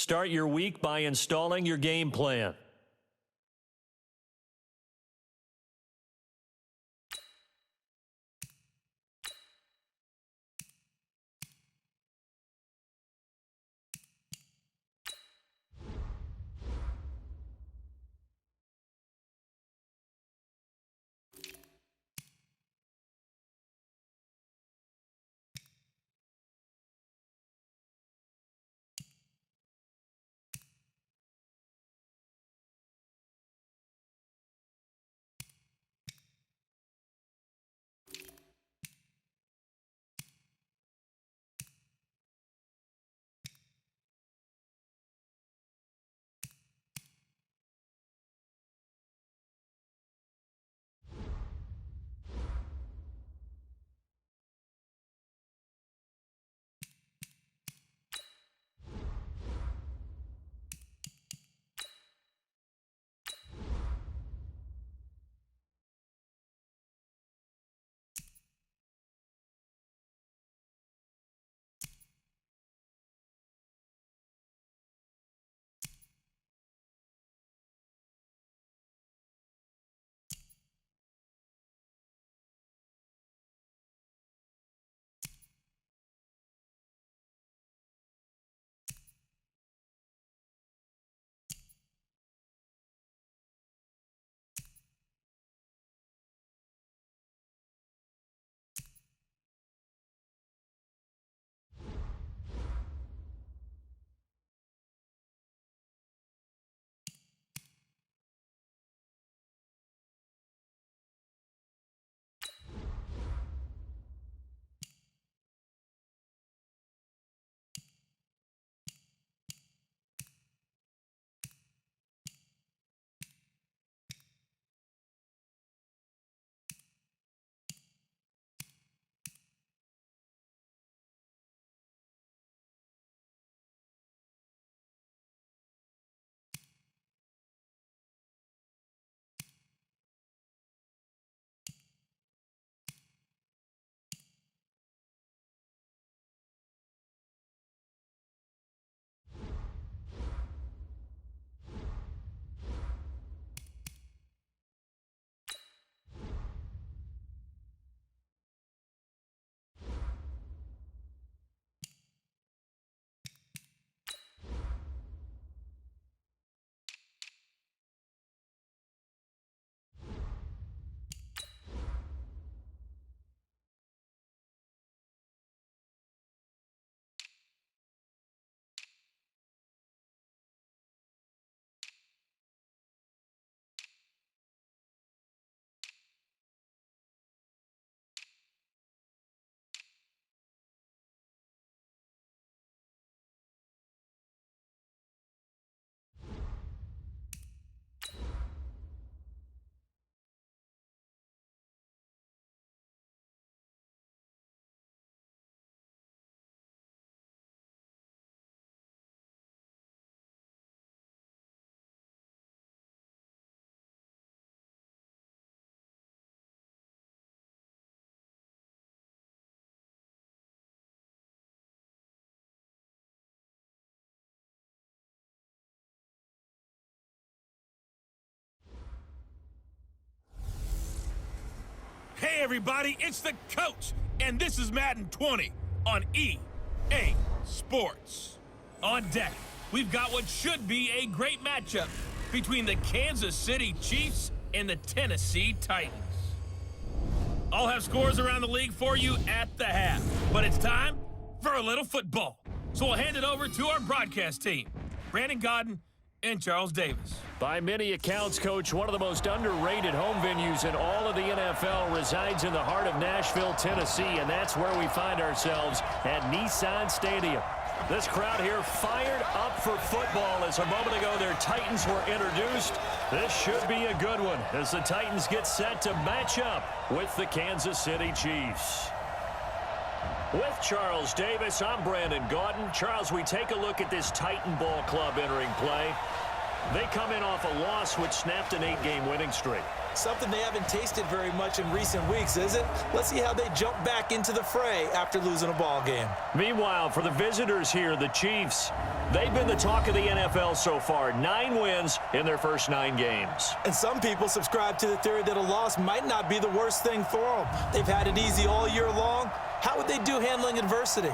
Start your week by installing your game plan. Hey everybody, it's the coach, and this is Madden 20 on EA Sports. On deck, we've got what should be a great matchup between the Kansas City Chiefs and the Tennessee Titans. I'll have scores around the league for you at the half, but it's time for a little football. So we'll hand it over to our broadcast team, Brandon Godden and Charles Davis. By many accounts, Coach, one of the most underrated home venues in all of the NFL resides in the heart of Nashville, Tennessee, and that's where we find ourselves at Nissan Stadium. This crowd here fired up for football as a moment ago their Titans were introduced. This should be a good one as the Titans get set to match up with the Kansas City Chiefs. With Charles Davis, I'm Brandon Godden. Charles, we take a look at this Titan ball club entering play. They come in off a loss which snapped an 8-game winning streak. Something they haven't tasted very much in recent weeks, is it? Let's see how they jump back into the fray after losing a ball game. Meanwhile, for the visitors here, the Chiefs, They've been the talk of the NFL so far. 9 wins in their first 9 games. And some people subscribe to the theory that a loss might not be the worst thing for them. They've had it easy all year long. How would they do handling adversity?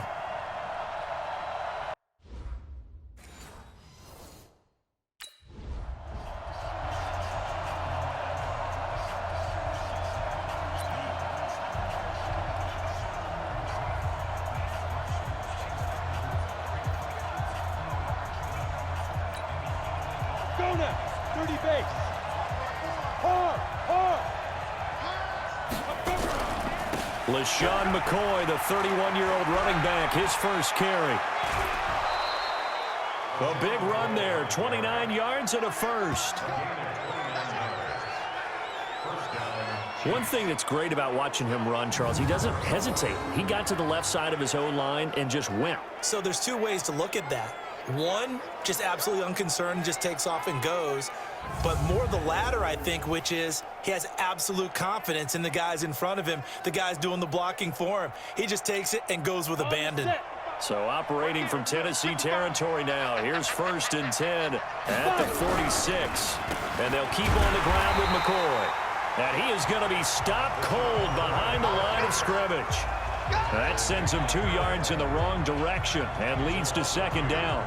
Go now, 30 base. Hard, hard. LaShawn McCoy, the 31-year-old running back, his first carry. A big run there, 29 yards and a first. One thing that's great about watching him run, Charles, he doesn't hesitate. He got to the left side of his own line and just went. So there's 2 ways to look at that. One, just absolutely unconcerned, just takes off and goes. But more the latter, I think, which is he has absolute confidence in the guys in front of him, the guys doing the blocking for him. He just takes it and goes with abandon. So operating from Tennessee territory now. Here's 1st and 10 at the 46. And they'll keep on the ground with McCoy. And he is going to be stopped cold behind the line of scrimmage. That sends him 2 yards in the wrong direction and leads to 2nd down.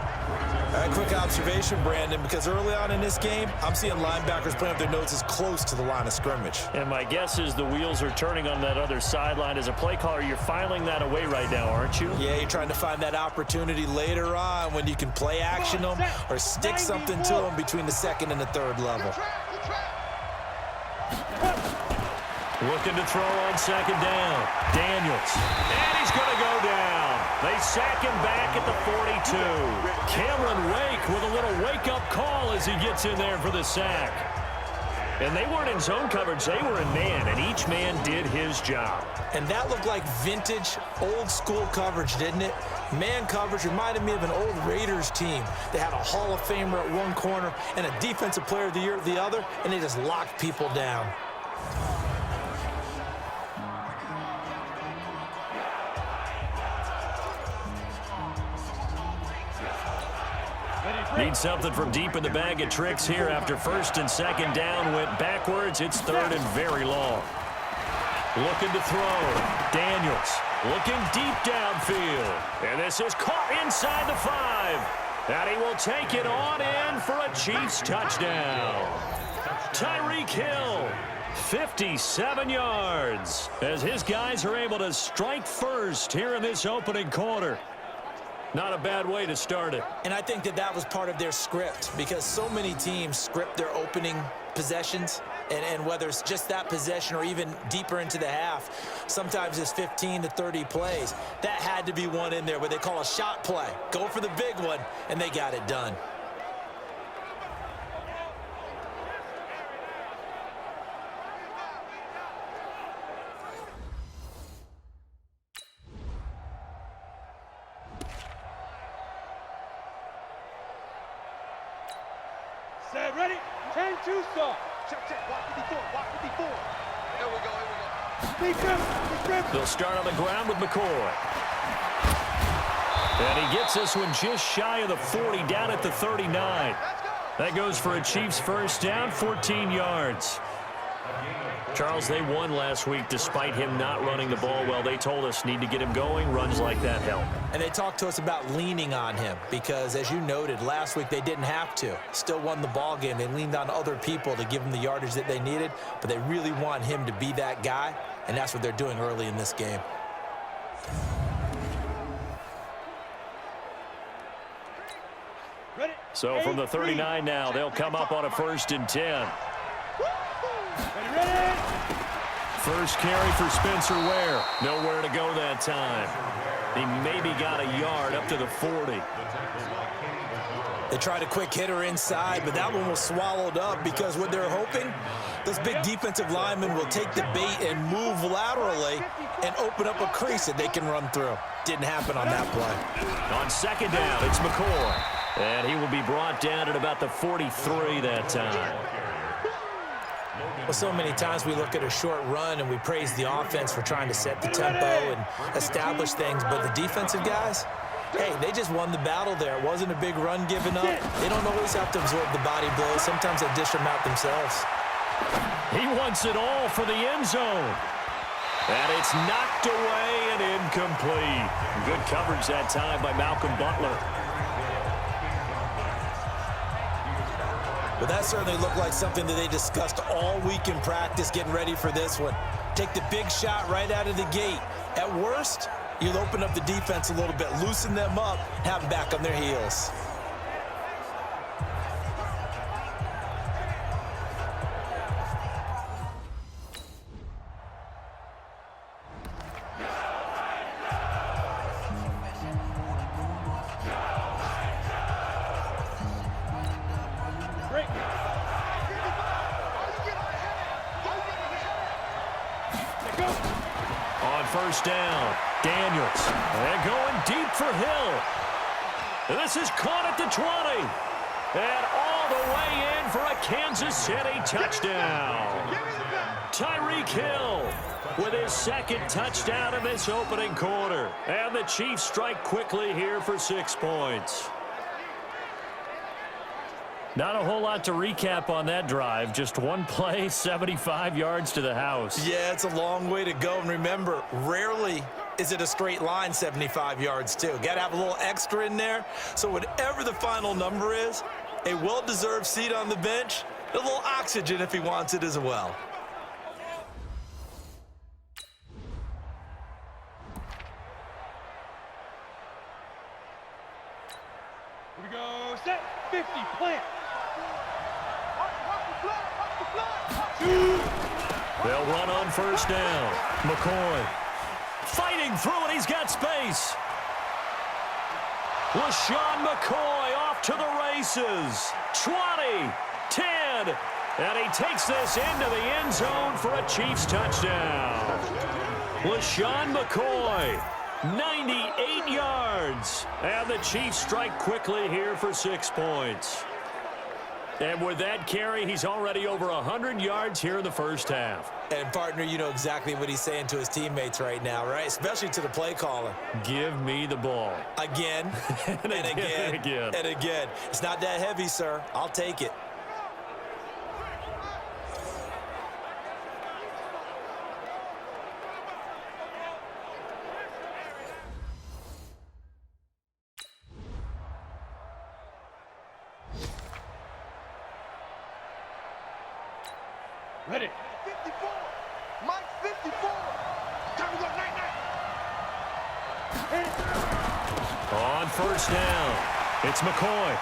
Quick observation, Brandon, because early on in this game, I'm seeing linebackers playing up their noses close to the line of scrimmage. And my guess is the wheels are turning on that other sideline. As a play caller, you're filing that away right now, aren't you? Yeah, you're trying to find that opportunity later on when you can play action them or stick something to them between the 2nd and the 3rd level. Looking to throw on 2nd down. Daniels. And he's going to go down. They sack him back at the 42. Cameron Wake with a little wake-up call as he gets in there for the sack. And they weren't in zone coverage. They were in man, and each man did his job. And that looked like vintage, old-school coverage, didn't it? Man coverage reminded me of an old Raiders team. They had a Hall of Famer at one corner and a Defensive Player of the Year at the other, and they just locked people down. Need something from deep in the bag of tricks here after 1st and 2nd down. Went backwards. It's 3rd and very long. Looking to throw. Daniels looking deep downfield. And this is caught inside the 5. And he will take it on in for a Chiefs touchdown. Tyreek Hill, 57 yards, as his guys are able to strike first here in this opening quarter. Not a bad way to start it. And I think that that was part of their script because so many teams script their opening possessions. And whether it's just that possession or even deeper into the half, sometimes it's 15 to 30 plays. That had to be one in there where they call a shot play. Go for the big one, and they got it done. Set, ready? 10-2 start. Check, check. Walk 54. Walk 54. Here we go. Defense. They'll start on the ground with McCoy. And he gets this one just shy of the 40, down at the 39. That goes for a Chiefs first down, 14 yards. Charles, they won last week despite him not running the ball well. They told us need to get him going. Runs like that help. And they talked to us about leaning on him because, as you noted, last week they didn't have to. Still won the ball game. They leaned on other people to give them the yardage that they needed, but they really want him to be that guy, and that's what they're doing early in this game. Ready? So from the 39 now, they'll come up on a 1st and 10. Ready? First carry for Spencer Ware. Nowhere to go that time. He maybe got a yard up to the 40. They tried a quick hitter inside, but that one was swallowed up because what they're hoping, those big defensive linemen will take the bait and move laterally and open up a crease that they can run through. Didn't happen on that play. On 2nd down, it's McCoy. And he will be brought down at about the 43 that time. Well, so many times we look at a short run and we praise the offense for trying to set the tempo and establish things, but the defensive guys, Hey, they just won the battle there. It wasn't a big run given up. They don't always have to absorb the body blows. Sometimes they dish them out themselves. He wants it all for the end zone. And it's knocked away and incomplete. Good coverage that time by Malcolm Butler. Well, that certainly looked like something that they discussed all week in practice getting ready for this one. Take the big shot right out of the gate. At worst, you'll open up the defense a little bit, loosen them up, have them back on their heels. On first down, Daniels. And going deep for Hill. This is caught at the 20. And all the way in for a Kansas City touchdown. Tyreek Hill with his second touchdown in this opening quarter. And the Chiefs strike quickly here for 6 points. Not a whole lot to recap on that drive. Just one play, 75 yards to the house. Yeah, it's a long way to go. And remember, rarely is it a straight line 75 yards, too. Got to have a little extra in there. So whatever the final number is, a well-deserved seat on the bench, a little oxygen if he wants it as well. Here we go. Set. 50. Plant. They'll run on first down. McCoy fighting through it. He's got space. LaShawn McCoy off to the races. 20, 10, and he takes this into the end zone for a Chiefs touchdown. LaShawn McCoy, 98 yards. And the Chiefs strike quickly here for 6 points. And with that carry, he's already over 100 yards here in the first half. And, partner, you know exactly what he's saying to his teammates right now, right? Especially to the play caller. Give me the ball. Again, and again, and again. It's not that heavy, sir. I'll take it. Ready. 54. Mike 54. Time to go night-night. On first down, it's McCoy.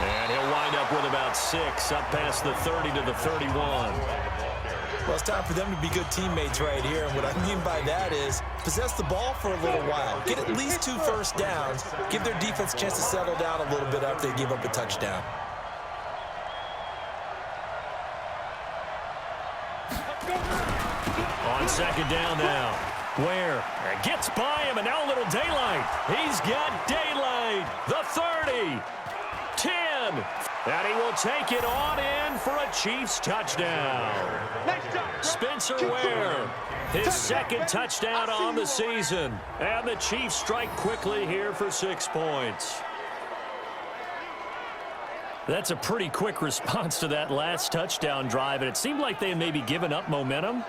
And he'll wind up with about 6 up past the 30 to the 31. Well, it's time for them to be good teammates right here. And what I mean by that is possess the ball for a little while. Get at least 2 first downs. Give their defense a chance to settle down a little bit after they give up a touchdown. On second down now. Ware gets by him, and now a little daylight. He's got daylight. The 30, 10, and he will take it on in for a Chiefs touchdown. Spencer Ware, his second touchdown on the season. And the Chiefs strike quickly here for 6 points. That's a pretty quick response to that last touchdown drive, and it seemed like they had maybe given up momentum.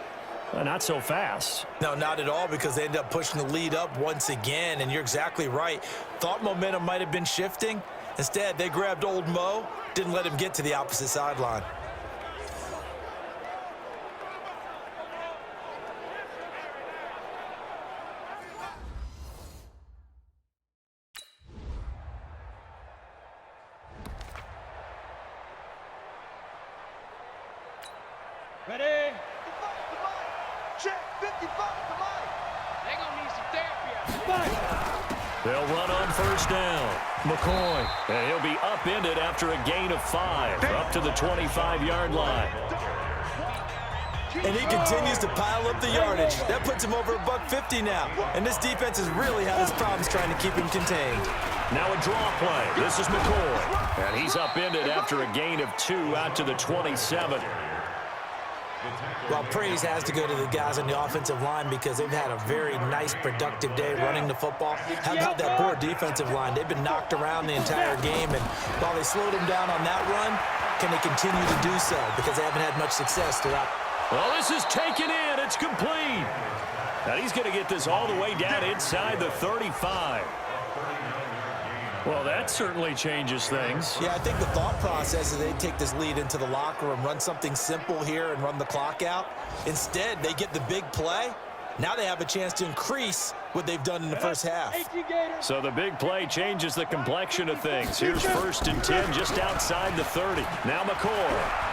Not so fast. No, not at all, because they end up pushing the lead up once again, and you're exactly right. Thought momentum might have been shifting. Instead, they grabbed old Mo, didn't let him get to the opposite sideline. Ready. Check 55 to Mike. They gonna need some therapy. They'll run on first down. McCoy, and he'll be upended after a gain of 5, up to the 25-yard line. And he continues to pile up the yardage. That puts him over $150 now. And this defense has really had its problems trying to keep him contained. Now a draw play. This is McCoy. And he's upended after a gain of 2 out to the 27. Well, praise has to go to the guys on the offensive line because they've had a very nice, productive day running the football. How about that poor defensive line? They've been knocked around the entire game, and while they slowed them down on that run, can they continue to do so? Because they haven't had much success throughout. Well, this is taken in. It's complete. Now he's going to get this all the way down inside the 35. Well, that certainly changes things. Yeah, I think the thought process is they take this lead into the locker room, run something simple here and run the clock out. Instead, they get the big play. Now they have a chance to increase what they've done in the first half. So the big play changes the complexion of things. Here's 1st and 10 just outside the 30. Now McCoy.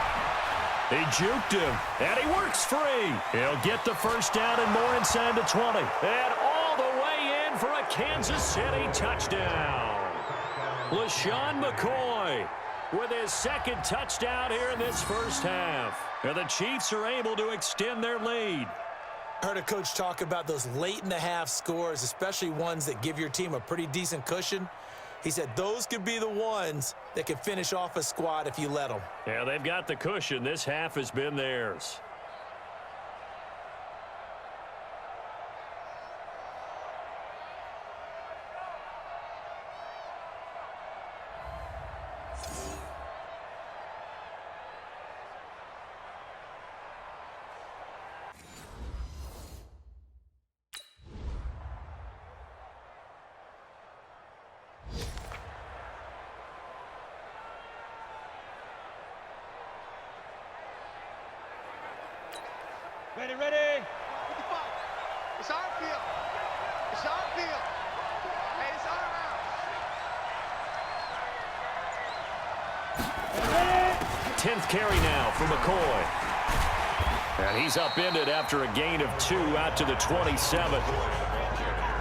He juked him, and he works free. He'll get the first down and more inside the 20. And all the way in for a Kansas City touchdown. LaShawn McCoy with his 2nd touchdown here in this first half. And the Chiefs are able to extend their lead. I heard a coach talk about those late-in-the-half scores, especially ones that give your team a pretty decent cushion. He said those could be the ones that can finish off a squad if you let them. Yeah, they've got the cushion. This half has been theirs. Ready, ready. 55. It's our field. It's our field. Hey, it's our house. Ready. 10th carry now for McCoy. And he's upended after a gain of 2 out to the 27.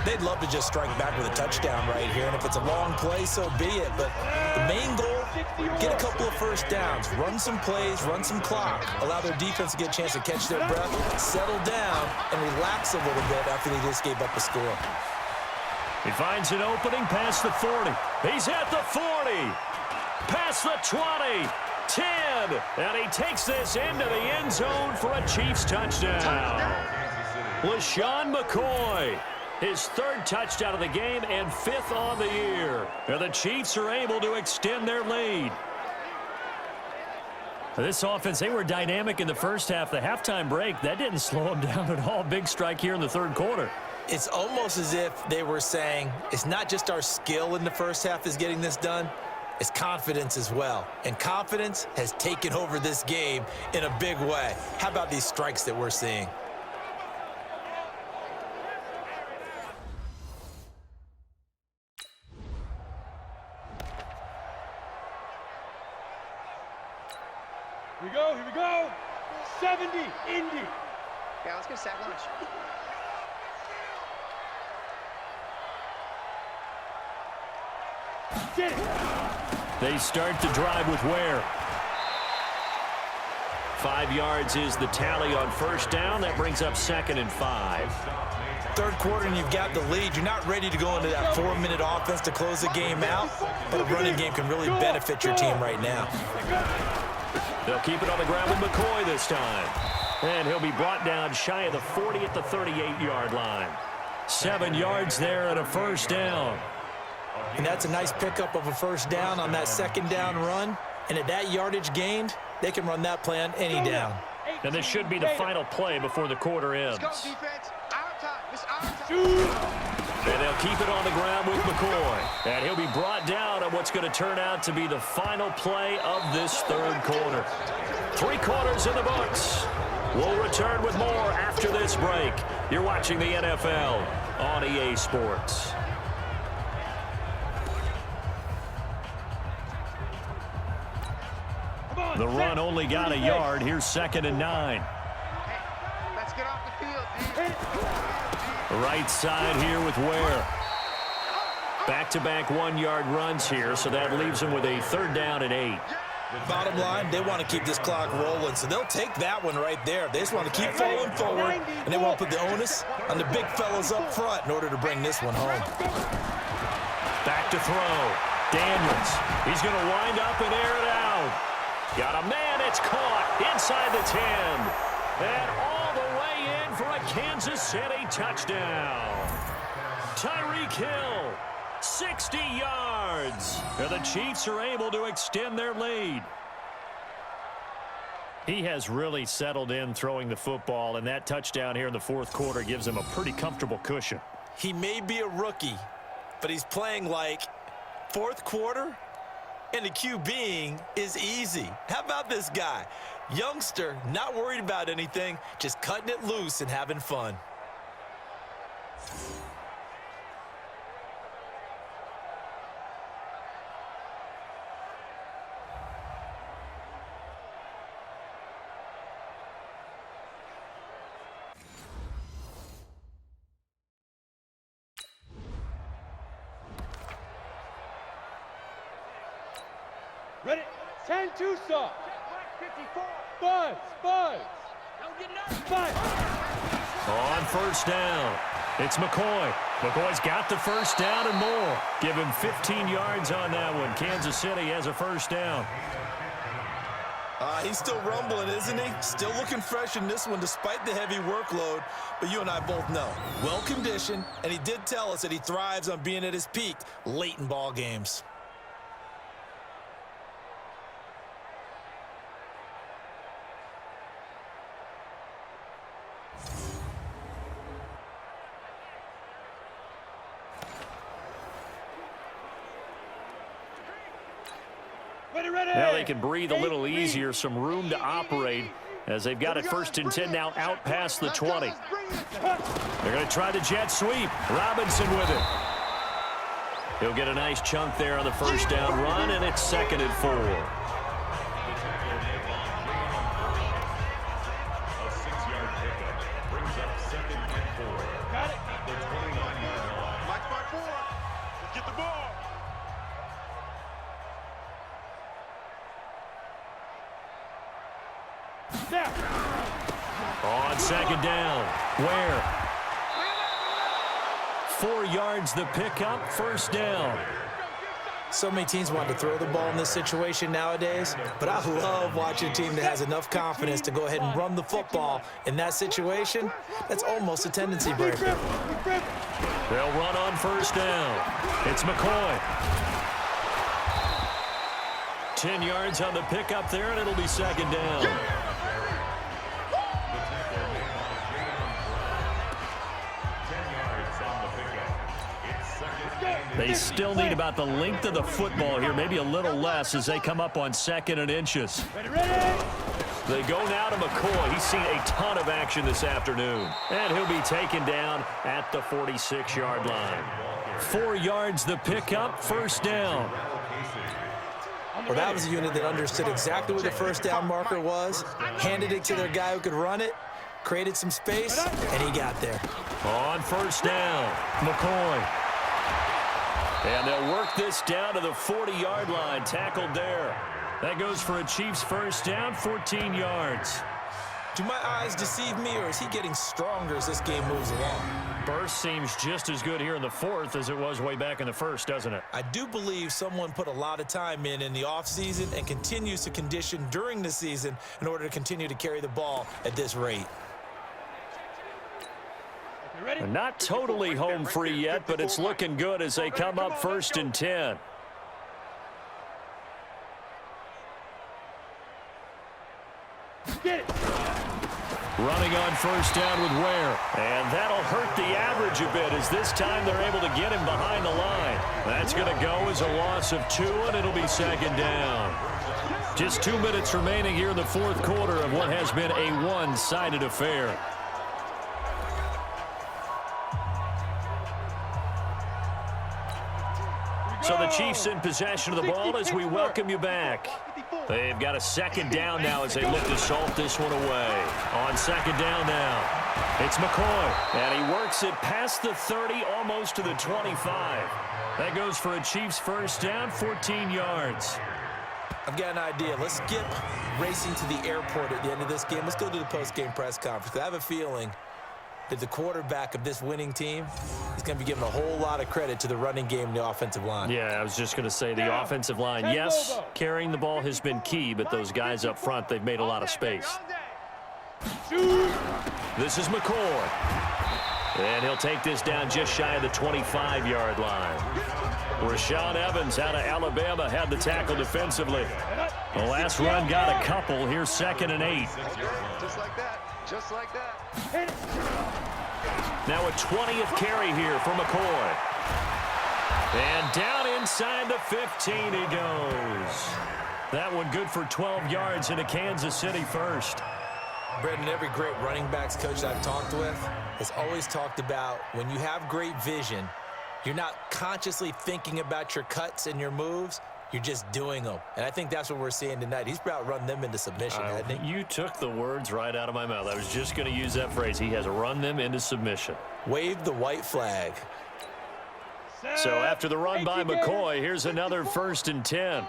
They'd love to just strike back with a touchdown right here, and if it's a long play, so be it. But the main goal, get a couple of first downs, run some plays, run some clock, allow their defense to get a chance to catch their breath, settle down, and relax a little bit after they just gave up a score. He finds an opening past the 40. He's at the 40. Past the 20. 10. And he takes this into the end zone for a Chiefs touchdown. LaShawn McCoy. His 3rd touchdown of the game and 5th on the year. And the Chiefs are able to extend their lead. This offense, they were dynamic in the first half. The halftime break, that didn't slow them down at all. Big strike here in the 3rd quarter. It's almost as if they were saying, it's not just our skill in the first half is getting this done, it's confidence as well. And confidence has taken over this game in a big way. How about these strikes that we're seeing? Here we go. 70, Indy. Yeah, let's get sack lunch. Get it. They start the drive with Ware. 5 yards is the tally on first down. That brings up 2nd and 5. 3rd quarter and you've got the lead. You're not ready to go into that 4-minute offense to close the game out, but a running game can really benefit your team right now. They'll keep it on the ground with McCoy this time. And he'll be brought down shy of the 40 at the 38-yard line. 7 yards there and a first down. And that's a nice pickup of a first down on that 2nd down run. And at that yardage gained, they can run that play on any down. And this should be the final play before the quarter ends. Let's go, defense. Our time. It's our time. And they'll keep it on the ground with McCoy. And he'll be brought down on what's going to turn out to be the final play of this 3rd quarter. 3 quarters in the books. We'll return with more after this break. You're watching the NFL on EA Sports. The run only got a yard. Here's 2nd and 9. Let's get off the field, dude. Right side here with Ware. Back-to-back 1-yard runs here, so that leaves them with a 3rd down and 8. Bottom line, they want to keep this clock rolling, so they'll take that one right there. They just want to keep falling forward, and they want to put the onus on the big fellas up front in order to bring this one home. Back to throw. Daniels. He's going to wind up and air it out. Got a man. It's caught inside the 10. And all the way in for a Kansas City touchdown. Tyreek Hill, 60 yards. And the Chiefs are able to extend their lead. He has really settled in throwing the football, and that touchdown here in the fourth quarter gives him a pretty comfortable cushion. He may be a rookie, but he's playing like fourth quarter, and the QBing is easy. How about this guy? Youngster, not worried about anything, just cutting it loose and having fun. Ready? 10-2 saw. Buzz. Fire. On first down, it's McCoy. McCoy's got the first down and more. Give him 15 yards on that one. Kansas City has a first down. He's still rumbling, isn't he? Still looking fresh in this one despite the heavy workload. But you and I both know, well-conditioned, and he did tell us that he thrives on being at his peak late in ball games. Now they can breathe a little easier, some room to operate as they've got it first and 10 now out past the 20. They're going to try the jet sweep. Robinson with it. He'll get a nice chunk there on the first down run, and it's 2nd and 4. Got it. Watch my 4. Let's get the ball. On 2nd down, Ware. 4 yards the pickup, first down. So many teams want to throw the ball in this situation nowadays, but I love watching a team that has enough confidence to go ahead and run the football. In that situation, that's almost a tendency breaker. They'll run on first down. It's McCoy. 10 yards on the pickup there, and it'll be 2nd down. They still need about the length of the football here, maybe a little less as they come up on 2nd and inches. They go now to McCoy. He's seen a ton of action this afternoon. And he'll be taken down at the 46-yard line. 4 yards the pickup, first down. Well, that was a unit that understood exactly where the first down marker was, handed it to their guy who could run it, created some space, and he got there. On first down, McCoy. And they'll work this down to the 40-yard line, tackled there. That goes for a Chiefs first down, 14 yards. Do my eyes deceive me, or is he getting stronger as this game moves along? Burst seems just as good here in the fourth as it was way back in the first, doesn't it? I do believe someone put a lot of time in the offseason and continues to condition during the season in order to continue to carry the ball at this rate. They're not totally home free yet, but it's looking good as they come up 1st and 10. Get it. Running on first down with Ware. And that'll hurt the average a bit as this time they're able to get him behind the line. That's going to go as a loss of 2, and it'll be 2nd down. Just 2 minutes remaining here in the fourth quarter of what has been a one-sided affair. So the Chiefs in possession of the ball as we welcome you back. They've got a 2nd down now as they look to salt this one away. On 2nd down now, it's McCoy. And he works it past the 30, almost to the 25. That goes for a Chiefs first down, 14 yards. I've got an idea. Let's skip racing to the airport at the end of this game. Let's go to the post-game press conference. I have a feeling that the quarterback of this winning team is going to be giving a whole lot of credit to the running game and the offensive line. Yeah, I was just going to say the offensive line, yes, carrying the ball has been key, but those guys up front, they've made a lot of space. This is McCoy. And he'll take this down just shy of the 25-yard line. Rashaan Evans out of Alabama had the tackle defensively. The last run got a couple. Here's 2nd and 8. Just like that. Just like that. Now a 20th carry here for McCoy. And down inside the 15 he goes. That one good for 12 yards into Kansas City first. Brendan, every great running backs coach I've talked with has always talked about when you have great vision, you're not consciously thinking about your cuts and your moves. You're just doing them. And I think that's what we're seeing tonight. He's about run them into submission, hasn't he? You took the words right out of my mouth. I was just going to use that phrase. He has run them into submission. Wave the white flag. So after the run by McCoy, here's another 1st and 10.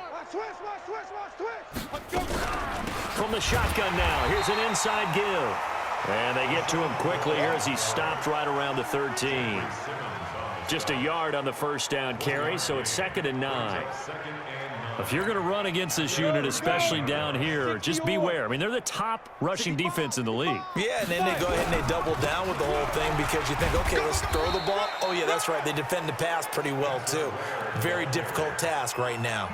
From the shotgun now, here's an inside give. And they get to him quickly here as he stopped right around the 13. Just a yard on the first down carry, so it's 2nd and 9. If you're going to run against this unit, especially down here, just beware. I mean, they're the top rushing defense in the league. Yeah, and then they go ahead and they double down with the whole thing because you think, okay, let's throw the ball. Oh, yeah, that's right. They defend the pass pretty well, too. Very difficult task right now.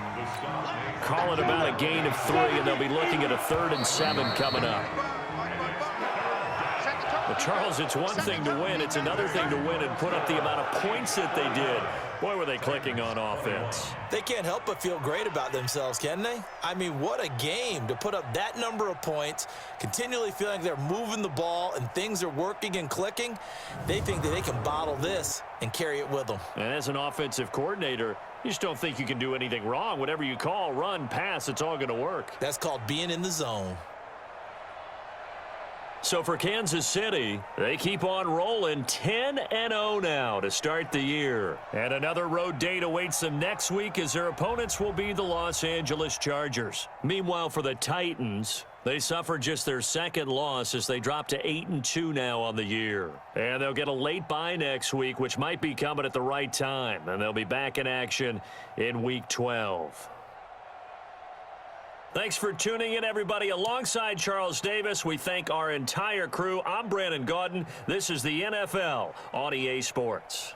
Call it about a gain of 3, and they'll be looking at a 3rd and 7 coming up. But, Charles, it's one thing to win. It's another thing to win and put up the amount of points that they did. Boy, were they clicking on offense. They can't help but feel great about themselves, can they? I mean, what a game to put up that number of points, continually feeling they're moving the ball and things are working and clicking. They think that they can bottle this and carry it with them. And as an offensive coordinator, you just don't think you can do anything wrong. Whatever you call, run, pass, it's all going to work. That's called being in the zone. So for Kansas City, they keep on rolling 10-0 now to start the year. And another road date awaits them next week as their opponents will be the Los Angeles Chargers. Meanwhile, for the Titans, they suffered just their 2nd loss as they drop to 8-2 now on the year. And they'll get a late bye next week, which might be coming at the right time. And they'll be back in action in Week 12. Thanks for tuning in, everybody. Alongside Charles Davis, we thank our entire crew. I'm Brandon Gaudin. This is the NFL on EA Sports.